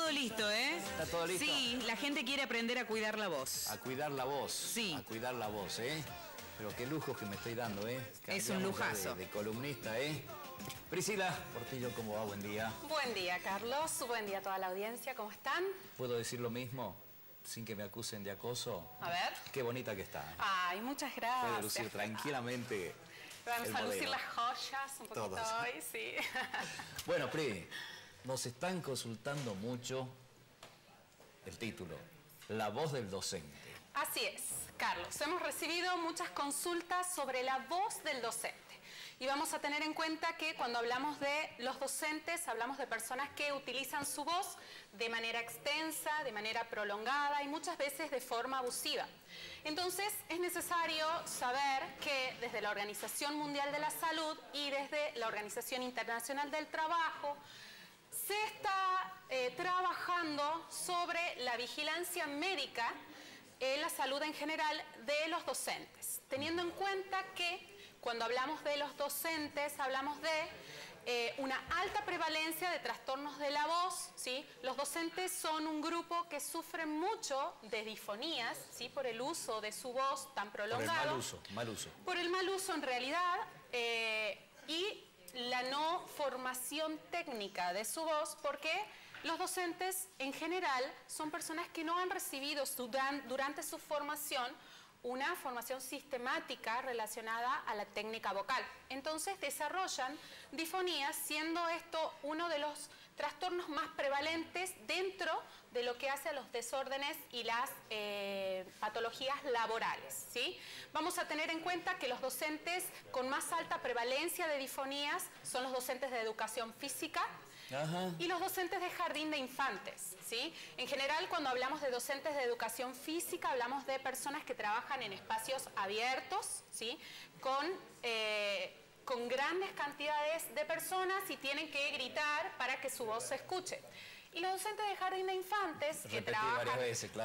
todo listo, ¿eh? ¿Está todo listo? Sí, la gente quiere aprender a cuidar la voz. A cuidar la voz. Sí. A cuidar la voz, ¿eh? Pero qué lujos que me estoy dando, ¿eh? Es un lujazo. De columnista, ¿eh? Priscila Portillo, ¿cómo va? Buen día. Buen día, Carlos. Buen día a toda la audiencia. ¿Cómo están? ¿Puedo decir lo mismo sin que me acusen de acoso? A ver. Qué bonita que está. Ay, muchas gracias. Puede lucir tranquilamente. Vamos a lucir las joyas un poquito Todos. hoy, sí. Bueno, Pri, nos están consultando mucho el título, La voz del docente. Así es, Carlos. Hemos recibido muchas consultas sobre la voz del docente. Y vamos a tener en cuenta que cuando hablamos de los docentes, hablamos de personas que utilizan su voz de manera extensa, de manera prolongada y muchas veces de forma abusiva. Entonces, es necesario saber que desde la Organización Mundial de la Salud y desde la Organización Internacional del Trabajo, se está trabajando sobre la vigilancia médica en la salud en general de los docentes, teniendo en cuenta que cuando hablamos de los docentes, hablamos de una alta prevalencia de trastornos de la voz, ¿sí? Los docentes son un grupo que sufre mucho de disfonías, ¿sí? Por el uso de su voz tan prolongado. Por el mal uso. Por el mal uso en realidad y la no formación técnica de su voz, porque los docentes en general son personas que no han recibido durante su formación una formación sistemática relacionada a la técnica vocal. Entonces desarrollan disfonías, siendo esto uno de los trastornos más prevalentes dentro de lo que hace a los desórdenes y las patologías laborales, ¿sí? Vamos a tener en cuenta que los docentes con más alta prevalencia de disfonías son los docentes de educación física, ajá, y los docentes de jardín de infantes, ¿sí? En general, cuando hablamos de docentes de educación física, hablamos de personas que trabajan en espacios abiertos, ¿sí? Con grandes cantidades de personas y tienen que gritar para que su voz se escuche. Y los docentes de jardín de infantes, que trabajan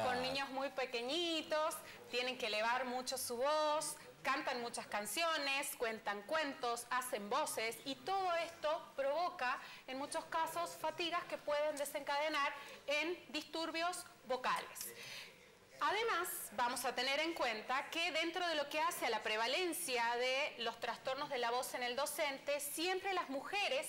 con niños muy pequeñitos, tienen que elevar mucho su voz, cantan muchas canciones, cuentan cuentos, hacen voces y todo esto provoca en muchos casos fatigas que pueden desencadenar en disturbios vocales. Además, vamos a tener en cuenta que dentro de lo que hace a la prevalencia de los trastornos de la voz en el docente, siempre las mujeres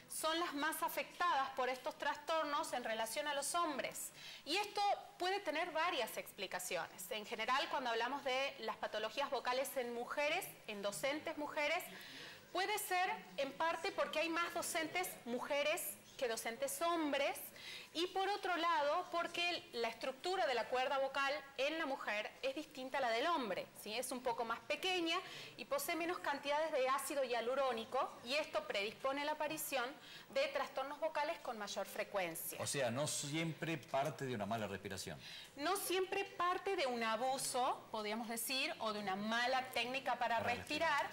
son las más afectadas por estos trastornos en relación a los hombres. Y esto puede tener varias explicaciones. En general, cuando hablamos de las patologías vocales en mujeres, en docentes mujeres, puede ser en parte porque hay más docentes mujeres que docentes hombres, y por otro lado porque la estructura de la cuerda vocal en la mujer es distinta a la del hombre, ¿sí? Es un poco más pequeña y posee menos cantidades de ácido hialurónico, y esto predispone a la aparición de trastornos vocales con mayor frecuencia. O sea, no siempre parte de una mala respiración. No siempre parte de un abuso, podríamos decir, o de una mala técnica para respirar,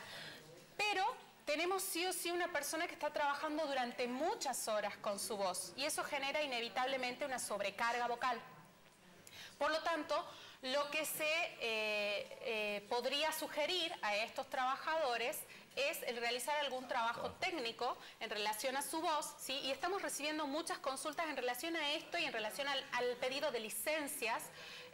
pero tenemos sí o sí una persona que está trabajando durante muchas horas con su voz y eso genera inevitablemente una sobrecarga vocal. Por lo tanto, lo que se podría sugerir a estos trabajadores es el realizar algún trabajo técnico en relación a su voz, ¿sí? Y estamos recibiendo muchas consultas en relación a esto y en relación al pedido de licencias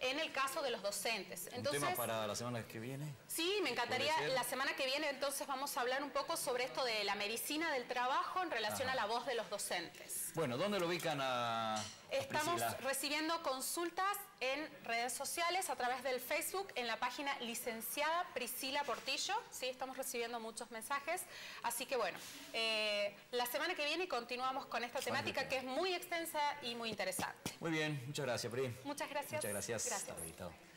en el caso de los docentes. Entonces, ¿un tema para la semana que viene? Sí, me encantaría. La semana que viene entonces vamos a hablar un poco sobre esto de la medicina del trabajo en relación a la voz de los docentes. Bueno, ¿dónde lo ubican a Estamos Priscila? recibiendo consultas en redes sociales a través del Facebook, en la página Licenciada Priscila Portillo. Sí, estamos recibiendo muchos mensajes. Así que bueno, la semana que viene continuamos con esta temática que es muy extensa y muy interesante. Muy bien, muchas gracias, Pri. Muchas gracias. Muchas gracias. Gracias. Hasta luego.